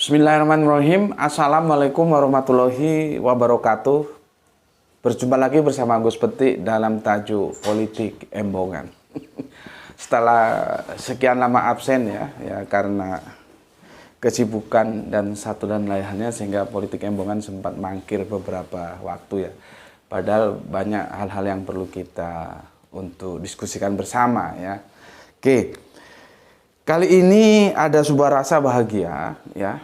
Bismillahirrahmanirrahim. Assalamualaikum warahmatullahi wabarakatuh. Berjumpa lagi bersama Gus Peti dalam tajuk politik embongan. Setelah sekian lama absen ya karena kesibukan dan satu dan lainnya, sehingga politik embongan sempat mangkir beberapa waktu ya. Padahal banyak hal-hal yang perlu kita untuk diskusikan bersama ya. Oke. Kali ini ada sebuah rasa bahagia ya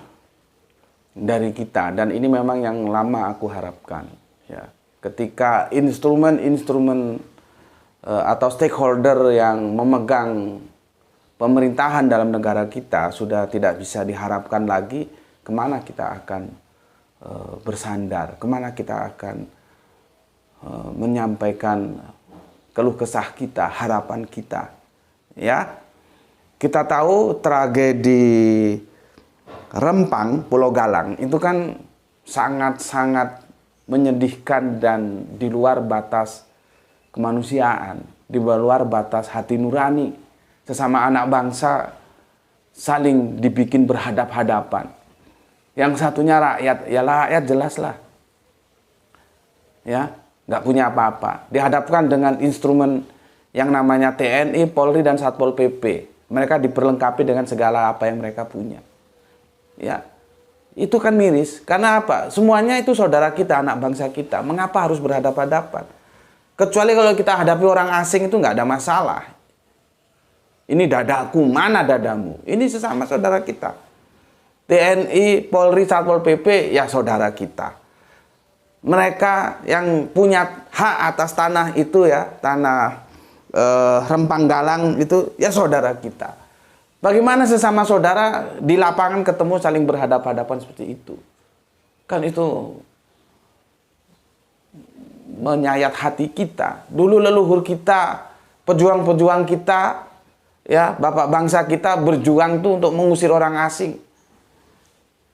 dari kita, dan ini memang yang lama aku harapkan ya. Ketika instrumen-instrumen atau stakeholder yang memegang pemerintahan dalam negara kita sudah tidak bisa diharapkan lagi, kemana kita akan bersandar, kemana kita akan menyampaikan keluh kesah kita, harapan kita ya. Kita tahu tragedi Rempang, Pulau Galang itu kan sangat-sangat menyedihkan dan di luar batas kemanusiaan, di luar batas hati nurani. Sesama anak bangsa saling dibikin berhadap-hadapan. Yang satunya rakyat, ya rakyat jelaslah. Ya, nggak punya apa-apa. Dihadapkan dengan instrumen yang namanya TNI, Polri, dan Satpol PP. Mereka diperlengkapi dengan segala apa yang mereka punya. Ya, itu kan miris. Karena apa? Semuanya itu saudara kita, anak bangsa kita. Mengapa harus berhadapan-hadapan? Kecuali kalau kita hadapi orang asing itu nggak ada masalah. Ini dadaku, mana dadamu? Ini sesama saudara kita. TNI, Polri, Satpol PP, ya saudara kita. Mereka yang punya hak atas tanah itu ya, tanah Rempang Galang itu ya saudara kita. Bagaimana sesama saudara di lapangan ketemu saling berhadapan-hadapan seperti itu? Kan itu menyayat hati kita. Dulu leluhur kita, pejuang-pejuang kita, ya bapak bangsa kita berjuang tuh untuk mengusir orang asing.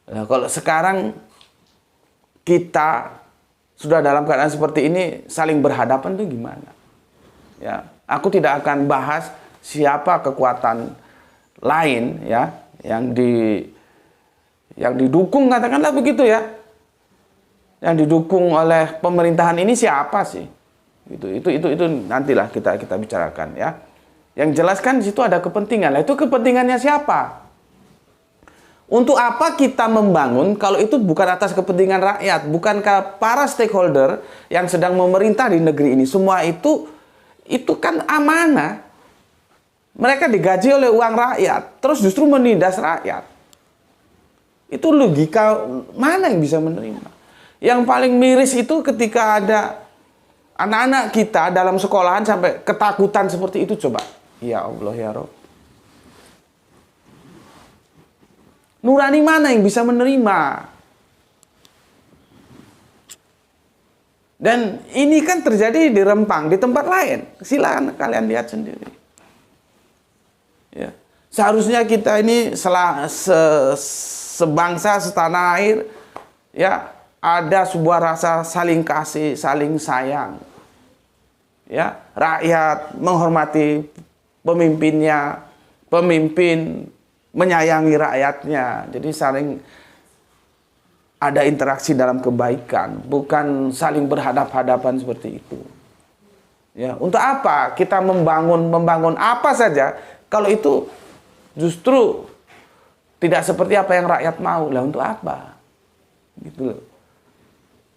Nah, kalau sekarang kita sudah dalam keadaan seperti ini, saling berhadapan tuh gimana? Ya. Aku tidak akan bahas siapa kekuatan lain ya yang didukung, katakanlah begitu ya. Yang didukung oleh pemerintahan ini siapa sih? Itu nantilah kita bicarakan ya. Yang jelas kan di situ ada kepentingan. Lah itu kepentingannya siapa? Untuk apa kita membangun kalau itu bukan atas kepentingan rakyat, bukankah para stakeholder yang sedang memerintah di negeri ini semua itu kan amanah. Mereka digaji oleh uang rakyat, terus justru menindas rakyat. Itu logika mana yang bisa menerima? Yang paling miris itu ketika ada anak-anak kita dalam sekolahan sampai ketakutan seperti itu. Coba, ya Allah ya Rob. Nurani mana yang bisa menerima? Dan ini kan terjadi di Rempang, di tempat lain. Silakan kalian lihat sendiri. Ya. Seharusnya kita ini sebangsa, setanah air, ya ada sebuah rasa saling kasih, saling sayang. Ya, rakyat menghormati pemimpinnya, pemimpin menyayangi rakyatnya. Jadi saling ada interaksi dalam kebaikan, bukan saling berhadap-hadapan seperti itu. Ya, untuk apa kita membangun apa saja kalau itu justru tidak seperti apa yang rakyat mau? Lah untuk apa? Gitu loh.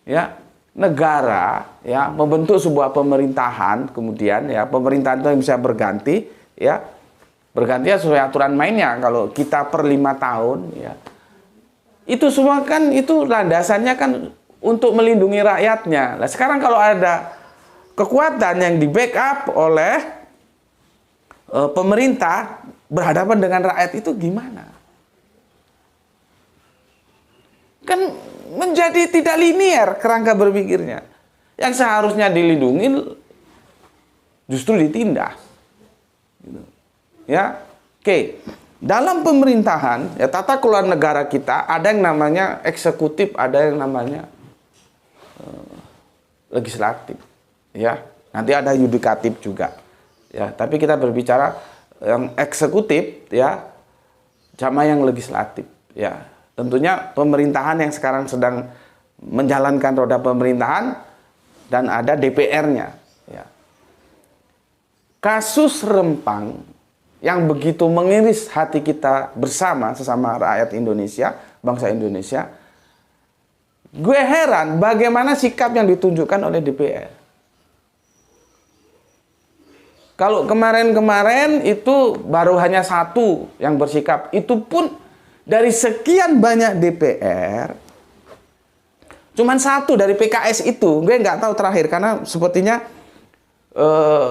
Ya, negara ya membentuk sebuah pemerintahan, kemudian ya pemerintahan itu yang bisa berganti ya. Berganti sesuai aturan mainnya. Kalau kita per 5 tahun ya. Itu semua kan itu landasannya kan untuk melindungi rakyatnya. Nah, sekarang kalau ada kekuatan yang di backup oleh pemerintah berhadapan dengan rakyat itu gimana? Kan menjadi tidak linier kerangka berpikirnya. Yang seharusnya dilindungi justru ditindas. Ya, oke. Dalam pemerintahan, ya tata kelola negara kita ada yang namanya eksekutif, ada yang namanya legislatif, ya. Nanti ada yudikatif juga, ya. Tapi kita berbicara yang eksekutif, ya, sama yang legislatif, ya. tentunya pemerintahan yang sekarang sedang menjalankan roda pemerintahan dan ada DPR-nya. Ya. Kasus Rempang yang begitu mengiris hati kita bersama sesama rakyat Indonesia, bangsa Indonesia, gue heran bagaimana sikap yang ditunjukkan oleh DPR. Kalau kemarin-kemarin itu baru hanya satu yang bersikap, itu pun dari sekian banyak DPR, cuman satu dari PKS itu, gue nggak tahu terakhir karena sepertinya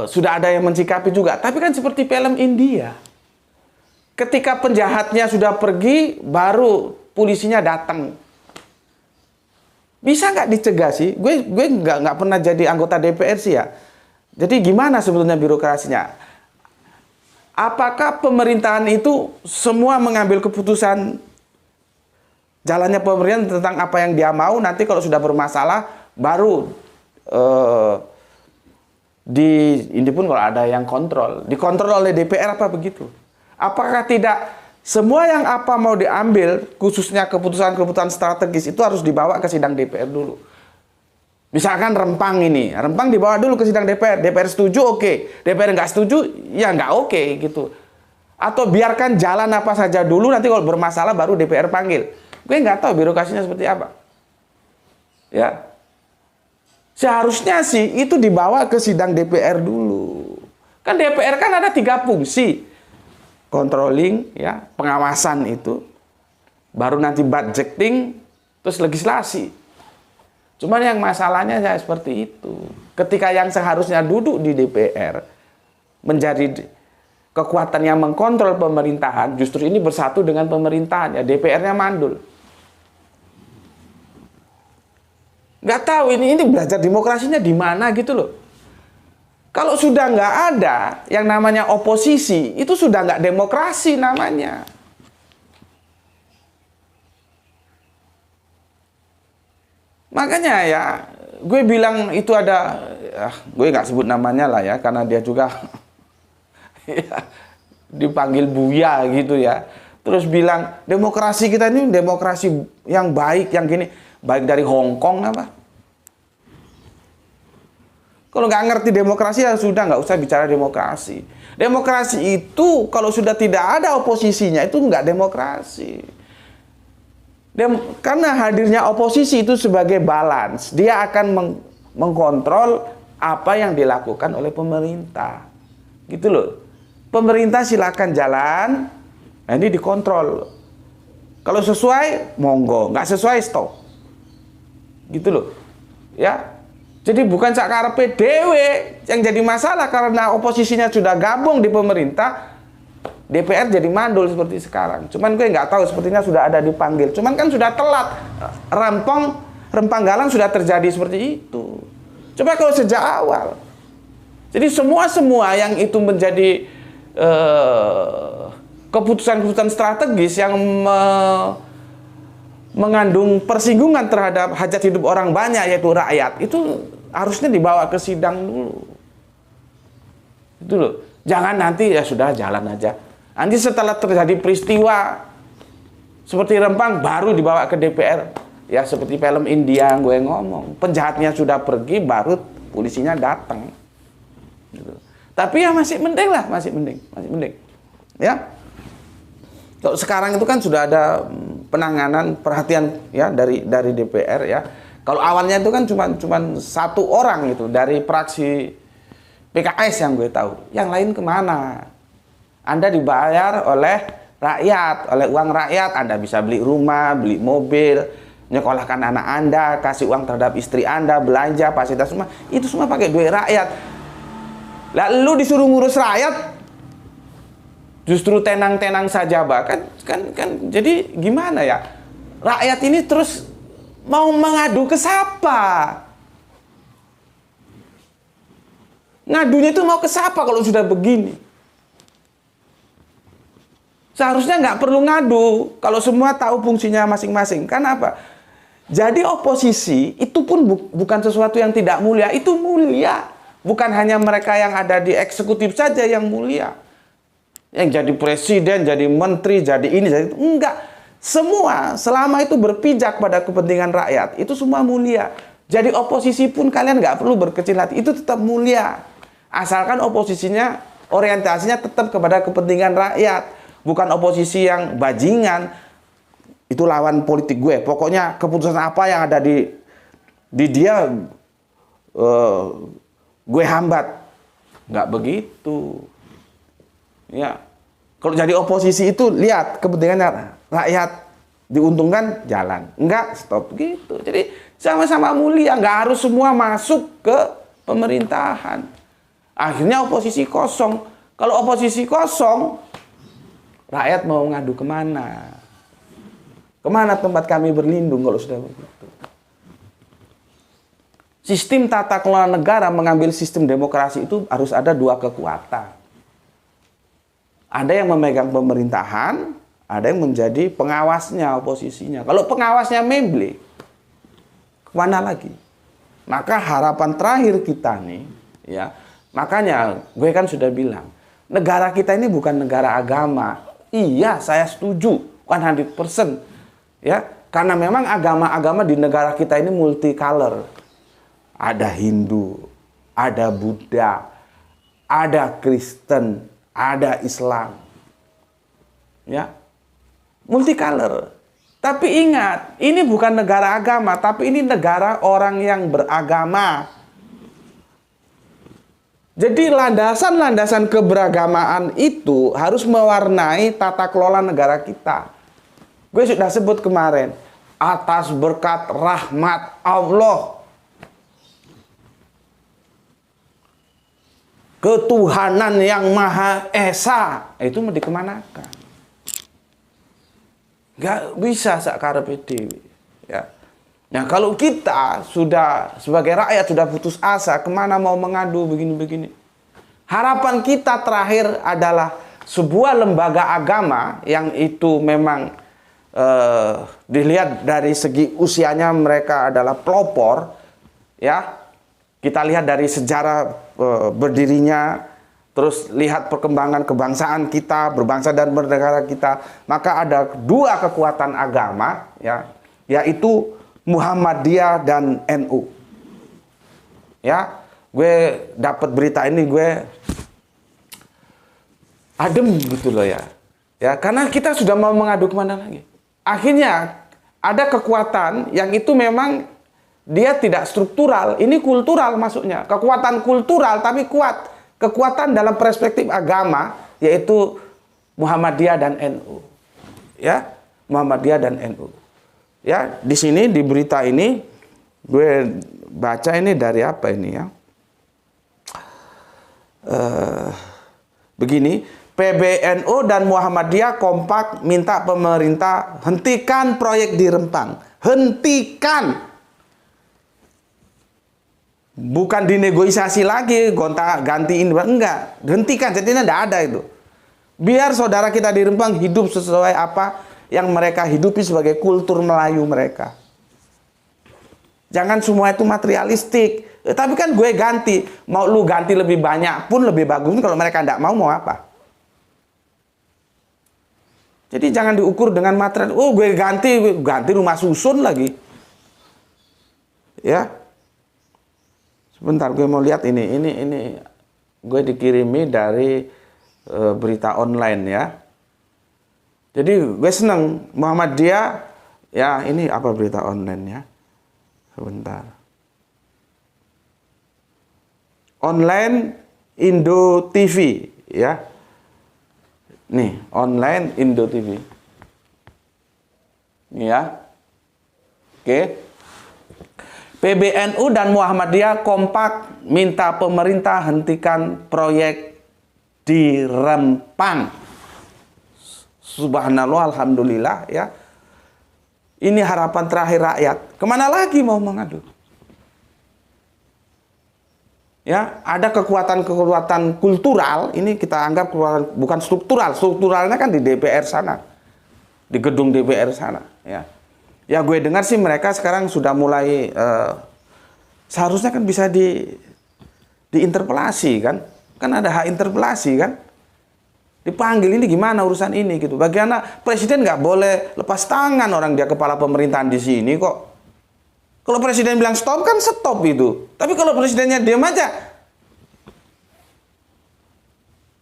sudah ada yang mensikapi juga. Tapi kan seperti film India, ketika penjahatnya sudah pergi, baru polisinya datang. Bisa nggak dicegah sih? Gue nggak pernah jadi anggota DPR sih ya. Jadi gimana sebetulnya birokrasinya? Apakah pemerintahan itu semua mengambil keputusan jalannya pemerintahan tentang apa yang dia mau, nanti kalau sudah bermasalah baru ini pun kalau ada yang dikontrol oleh DPR apa begitu? Apakah tidak semua yang apa mau diambil, khususnya keputusan-keputusan strategis itu harus dibawa ke sidang DPR dulu? Misalkan Rempang dibawa dulu ke sidang DPR. DPR setuju, oke. DPR nggak setuju, ya nggak oke gitu. Atau biarkan jalan apa saja dulu, nanti kalau bermasalah baru DPR panggil. Gue nggak tahu birokrasinya seperti apa. Ya, seharusnya sih itu dibawa ke sidang DPR dulu. Kan DPR kan ada 3 fungsi. Controlling, ya, pengawasan itu. Baru nanti budgeting, terus legislasi. Cuman yang masalahnya ya seperti itu. Ketika yang seharusnya duduk di DPR menjadi kekuatan yang mengkontrol pemerintahan, justru ini bersatu dengan pemerintahan. Ya DPR-nya mandul. Nggak tahu ini belajar demokrasinya di mana gitu loh. Kalau sudah nggak ada yang namanya oposisi, itu sudah nggak demokrasi namanya. Makanya ya, gue bilang itu ada, gue nggak sebut namanya lah ya, karena dia juga ya, dipanggil Buya gitu ya. Terus bilang, demokrasi kita ini demokrasi yang baik, yang gini. Baik dari Hong Kong apa? Kalau nggak ngerti demokrasi ya sudah, nggak usah bicara demokrasi. Demokrasi itu kalau sudah tidak ada oposisinya, itu nggak demokrasi. Karena hadirnya oposisi itu sebagai balance, dia akan mengkontrol apa yang dilakukan oleh pemerintah, gitu loh. Pemerintah silakan jalan, nah ini dikontrol. Kalau sesuai, monggo, nggak sesuai stop, gitu loh. Ya, jadi bukan sakarepe dhewe yang jadi masalah karena oposisinya sudah gabung di pemerintah. DPR jadi mandul seperti sekarang. Cuman gue nggak tahu, sepertinya sudah ada dipanggil. Cuman kan sudah telat. Rempang Galang sudah terjadi seperti itu. Coba kalau sejak awal. Jadi semua yang itu menjadi keputusan-keputusan strategis yang mengandung persinggungan terhadap hajat hidup orang banyak, yaitu rakyat, itu harusnya dibawa ke sidang dulu. Itu loh. Jangan nanti ya sudah jalan aja. Nanti setelah terjadi peristiwa seperti Rempang baru dibawa ke DPR. Ya seperti film India yang gue ngomong. Penjahatnya sudah pergi baru polisinya datang. Gitu. Tapi ya masih mending lah, masih mending. Ya. Kalau sekarang itu kan sudah ada penanganan perhatian ya dari DPR ya. Kalau awalnya itu kan cuma satu orang gitu dari fraksi PKS yang gue tahu. Yang lain kemana? Anda dibayar oleh rakyat, oleh uang rakyat. Anda bisa beli rumah, beli mobil, nyekolahkan anak Anda, kasih uang terhadap istri Anda, belanja, fasilitas semua. Itu semua pakai duit rakyat. Lalu disuruh ngurus rakyat, justru tenang-tenang saja bahkan. Kan jadi gimana ya? Rakyat ini terus mau mengadu ke siapa? Ngadunya itu mau ke siapa kalau sudah begini? Seharusnya nggak perlu ngadu kalau semua tahu fungsinya masing-masing. Kenapa? Jadi oposisi itu pun bukan sesuatu yang tidak mulia. Itu mulia. Bukan hanya mereka yang ada di eksekutif saja yang mulia. Yang jadi presiden, jadi menteri, jadi ini, jadi itu. Enggak. semua selama itu berpijak pada kepentingan rakyat, itu semua mulia. Jadi oposisi pun kalian nggak perlu berkecil hati, itu tetap mulia. Asalkan oposisinya, orientasinya tetap kepada kepentingan rakyat. Bukan oposisi yang bajingan, itu lawan politik gue. Pokoknya keputusan apa yang ada di dia, gue hambat. Nggak begitu. Ya, kalau jadi oposisi itu lihat kepentingan rakyat diuntungkan, jalan. Enggak, stop gitu. Jadi sama-sama mulia, nggak harus semua masuk ke pemerintahan. Akhirnya oposisi kosong. Kalau oposisi kosong, rakyat mau ngadu kemana? Kemana tempat kami berlindung kalau sudah begitu? Sistem tata kelola negara mengambil sistem demokrasi itu harus ada dua kekuatan. Ada yang memegang pemerintahan, ada yang menjadi pengawasnya, oposisinya. Kalau pengawasnya memble, kemana lagi? Maka harapan terakhir kita nih, ya, makanya gue kan sudah bilang, negara kita ini bukan negara agama. Iya, saya setuju, 100%. Ya, karena memang agama-agama di negara kita ini multicolor. Ada Hindu, ada Buddha, ada Kristen, ada Islam. Ya. Multicolor. Tapi ingat, ini bukan negara agama, tapi ini negara orang yang beragama. Jadi landasan-landasan keberagamaan itu harus mewarnai tata kelola negara kita. Gue sudah sebut kemarin, atas berkat rahmat Allah, ketuhanan yang Maha Esa, itu mau dikemanakan? Gak bisa sakarepe dhewe. Ya. Nah, kalau kita sudah sebagai rakyat sudah putus asa, kemana mau mengadu begini-begini? Harapan kita terakhir adalah sebuah lembaga agama yang itu memang dilihat dari segi usianya mereka adalah pelopor, ya. Kita lihat dari sejarah berdirinya, terus lihat perkembangan kebangsaan kita, berbangsa dan bernegara kita, maka ada dua kekuatan agama, ya, yaitu Muhammadiyah dan NU. Ya, gue dapat berita ini gue adem gitu loh ya. Ya, karena kita sudah mau mengadu kemana lagi. Akhirnya ada kekuatan yang itu memang dia tidak struktural, ini kultural masuknya. Kekuatan kultural tapi kuat. Kekuatan dalam perspektif agama yaitu Muhammadiyah dan NU. Ya, Muhammadiyah dan NU. Ya, di sini di berita ini gue baca ini dari apa ini ya? Begini, PBNU dan Muhammadiyah kompak minta pemerintah hentikan proyek di Rempang. Hentikan. Bukan dinegosiasi lagi, gantiin, enggak. Hentikan, jadi tidak ada itu. Biar saudara kita di Rempang hidup sesuai apa yang mereka hidupi sebagai kultur Melayu mereka. Jangan semua itu materialistik. Tapi kan gue ganti. Mau lu ganti lebih banyak pun lebih bagus. Kalau mereka tidak mau apa? Jadi jangan diukur dengan material. Oh, gue ganti rumah susun lagi. Ya. Sebentar, gue mau lihat ini. Gue dikirimi dari berita online ya. Jadi gue seneng Muhammadiyah. Ya, ini apa berita online ya? Sebentar. Online Indo TV ya. Nih, online Indo TV. Ini ya. Oke. PBNU dan Muhammadiyah kompak minta pemerintah hentikan proyek di Rempang. Subhanallah, alhamdulillah ya. Ini harapan terakhir rakyat. Kemana lagi mau mengadu? Ya, ada kekuatan-kekuatan kultural, ini kita anggap kekuatan, bukan struktural. Strukturalnya kan di DPR sana. Di gedung DPR sana, ya. Ya gue dengar sih mereka sekarang sudah mulai seharusnya kan bisa diinterpelasi kan? Kan ada hak interpelasi kan? Dipanggil, ini gimana urusan ini gitu. Bagaimana presiden nggak boleh lepas tangan, orang dia kepala pemerintahan di sini kok. Kalau presiden bilang stop kan stop itu. Tapi kalau presidennya diam aja.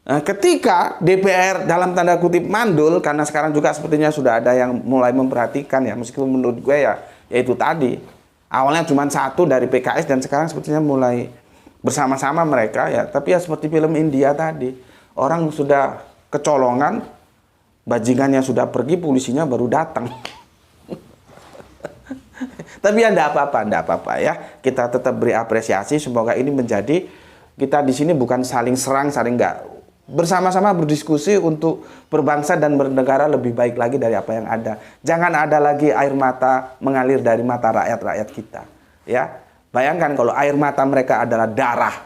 Nah, ketika DPR dalam tanda kutip mandul, karena sekarang juga sepertinya sudah ada yang mulai memperhatikan ya, meskipun menurut gue ya itu tadi. Awalnya cuma satu dari PKS dan sekarang sepertinya mulai bersama-sama mereka ya. Tapi ya seperti film India tadi. Orang sudah kecolongan, bajingannya sudah pergi, polisinya baru datang. Tapi ya enggak apa-apa ya. Kita tetap beri apresiasi, semoga ini menjadi, kita di sini bukan saling serang, saling enggak. Bersama-sama berdiskusi untuk berbangsa dan bernegara lebih baik lagi dari apa yang ada. Jangan ada lagi air mata mengalir dari mata rakyat-rakyat kita. Ya, bayangkan kalau air mata mereka adalah darah.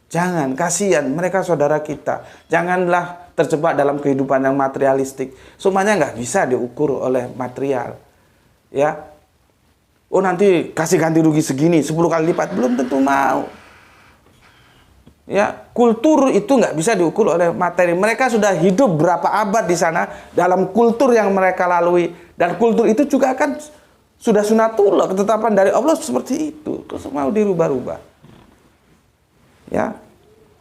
Jangan, kasihan, mereka saudara kita. Janganlah terjebak dalam kehidupan yang materialistik. Semuanya nggak bisa diukur oleh material. Ya, oh nanti kasih ganti rugi segini, 10 kali lipat, belum tentu mau. Ya, kultur itu nggak bisa diukur oleh materi. Mereka sudah hidup berapa abad di sana dalam kultur yang mereka lalui, dan kultur itu juga kan sudah sunatullah, ketetapan dari Allah seperti itu. Terus mau dirubah-rubah. Ya,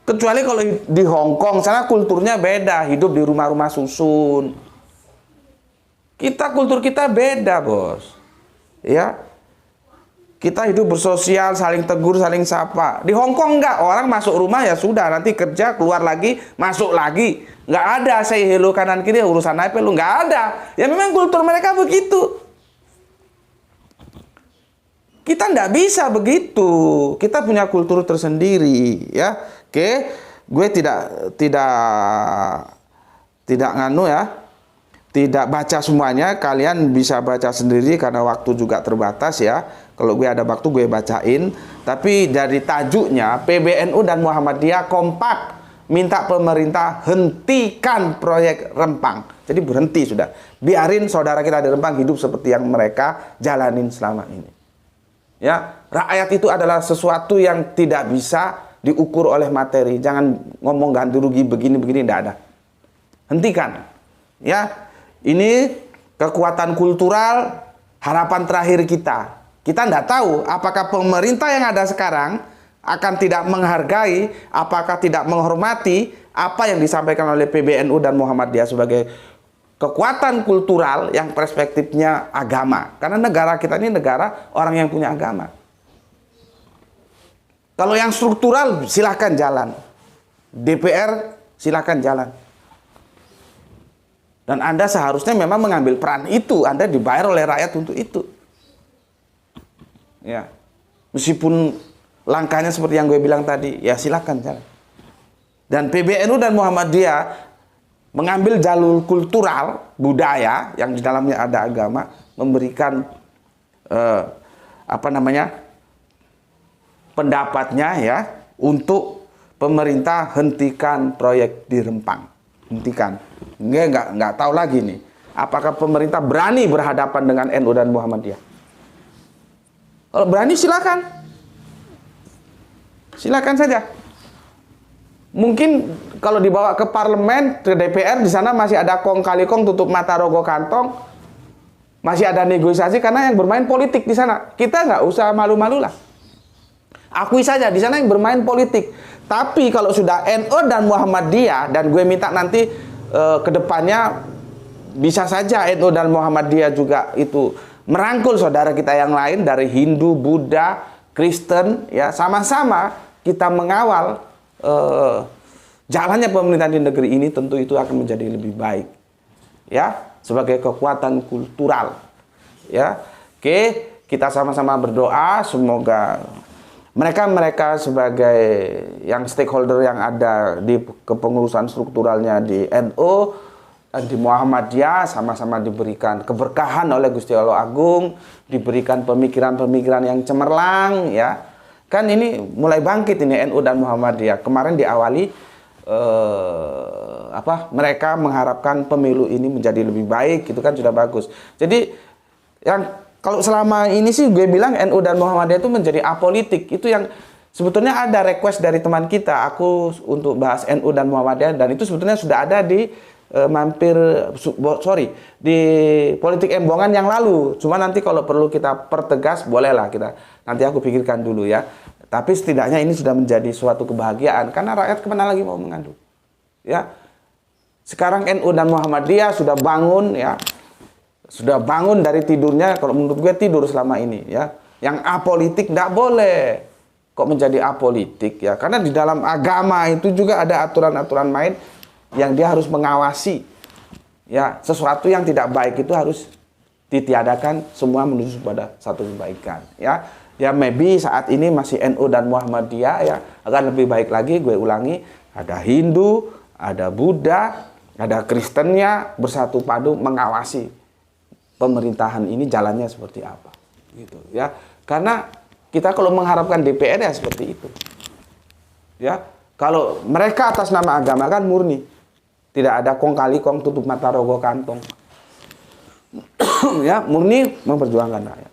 kecuali kalau di Hong Kong sana kulturnya beda, hidup di rumah-rumah susun. Kultur kita beda, bos. Ya, kita hidup bersosial, saling tegur, saling sapa. Di Hong Kong enggak, orang masuk rumah ya sudah, nanti kerja, keluar lagi, masuk lagi. Nggak ada say hello kanan kiri, urusan apa lu, nggak ada. Ya memang kultur mereka begitu. Kita nggak bisa begitu. Kita punya kultur tersendiri, ya. Oke, gue tidak nganu ya. Tidak baca semuanya, kalian bisa baca sendiri karena waktu juga terbatas ya. Kalau gue ada waktu gue bacain. Tapi dari tajuknya, PBNU dan Muhammadiyah kompak minta pemerintah hentikan proyek Rempang. Jadi berhenti sudah. Biarin saudara kita di Rempang hidup seperti yang mereka jalanin selama ini. Ya, rakyat itu adalah sesuatu yang tidak bisa diukur oleh materi. Jangan ngomong ganti rugi begini-begini, tidak ada. Hentikan. Ya, ini kekuatan kultural, harapan terakhir kita. Kita tidak tahu apakah pemerintah yang ada sekarang akan tidak menghargai, apakah tidak menghormati apa yang disampaikan oleh PBNU dan Muhammadiyah sebagai kekuatan kultural yang perspektifnya agama. Karena negara kita ini negara orang yang punya agama. Kalau yang struktural silahkan jalan. DPR silahkan jalan. Dan Anda seharusnya memang mengambil peran itu. Anda dibayar oleh rakyat untuk itu. Ya, meskipun langkahnya seperti yang gue bilang tadi, ya silakan jalan. Dan PBNU dan Muhammadiyah mengambil jalur kultural, budaya yang di dalamnya ada agama, memberikan pendapatnya ya untuk pemerintah hentikan proyek di Rempang. Hentikan. Nggak tahu lagi nih, apakah pemerintah berani berhadapan dengan NU dan Muhammadiyah? Kalau berani silakan. Silakan saja. Mungkin kalau dibawa ke parlemen, ke DPR, di sana masih ada kong kali kong, tutup mata rogo kantong. Masih ada negosiasi karena yang bermain politik di sana. Kita nggak usah malu-malu lah. Akui saja di sana yang bermain politik. Tapi kalau sudah NU dan Muhammadiyah, dan gue minta nanti ke depannya bisa saja NU dan Muhammadiyah juga itu merangkul saudara kita yang lain dari Hindu, Buddha, Kristen, ya sama-sama kita mengawal jalannya pemerintahan di negeri ini. Tentu itu akan menjadi lebih baik, ya, sebagai kekuatan kultural, ya. Oke, kita sama-sama berdoa semoga mereka sebagai yang stakeholder yang ada di kepengurusan strukturalnya di NU dan di Muhammadiyah sama-sama diberikan keberkahan oleh Gusti Allah Agung, diberikan pemikiran-pemikiran yang cemerlang, ya. Kan ini mulai bangkit ini NU dan Muhammadiyah. Kemarin diawali mereka mengharapkan pemilu ini menjadi lebih baik, itu kan sudah bagus. Jadi yang kalau selama ini sih gue bilang NU dan Muhammadiyah itu menjadi apolitik. Itu yang Sebetulnya ada request dari teman kita, aku untuk bahas NU dan Muhammadiyah, dan itu sebetulnya sudah ada di di politik embongan yang lalu. Cuma nanti kalau perlu kita pertegas, bolehlah kita. Nanti aku pikirkan dulu ya. Tapi setidaknya ini sudah menjadi suatu kebahagiaan karena rakyat kemana lagi mau mengadu. Ya, sekarang NU dan Muhammadiyah sudah bangun ya, sudah bangun dari tidurnya. Kalau menurut gue tidur selama ini ya. Yang apolitik tidak boleh. Kok menjadi apolitik ya? Karena di dalam agama itu juga ada aturan-aturan main yang dia harus mengawasi. Ya, sesuatu yang tidak baik itu harus ditiadakan, semua menuju pada satu kebaikan. Ya, ya maybe saat ini masih NU dan Muhammadiyah ya, akan lebih baik lagi. Gue ulangi, ada Hindu, ada Buddha, ada Kristennya bersatu padu mengawasi pemerintahan ini jalannya seperti apa. Gitu ya. Karena kita kalau mengharapkan DPR ya seperti itu. Ya, kalau mereka atas nama agama kan murni. Tidak ada kong kali kong tutup mata rogo kantong. Ya, murni memperjuangkan rakyat.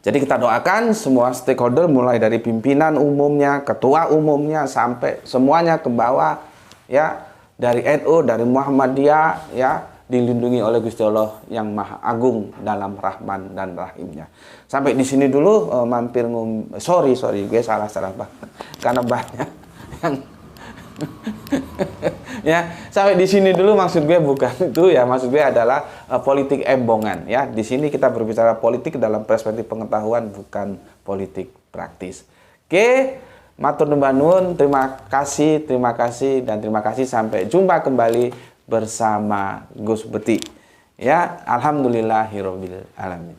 Jadi kita doakan semua stakeholder mulai dari pimpinan umumnya, ketua umumnya sampai semuanya ke bawah ya, dari NU, dari Muhammadiyah ya, dilindungi oleh Gusti Allah yang Maha Agung dalam Rahman dan Rahimnya. Sampai di sini dulu sorry gue salah Pak. Karena banyak yang ya, sampai di sini dulu maksud gue bukan itu ya, maksud gue adalah politik embongan ya. Di sini kita berbicara politik dalam perspektif pengetahuan, bukan politik praktis. Oke, matur nuwun, terima kasih dan terima kasih, sampai jumpa kembali bersama Gus Beti. Ya, alhamdulillahirabbil alamin.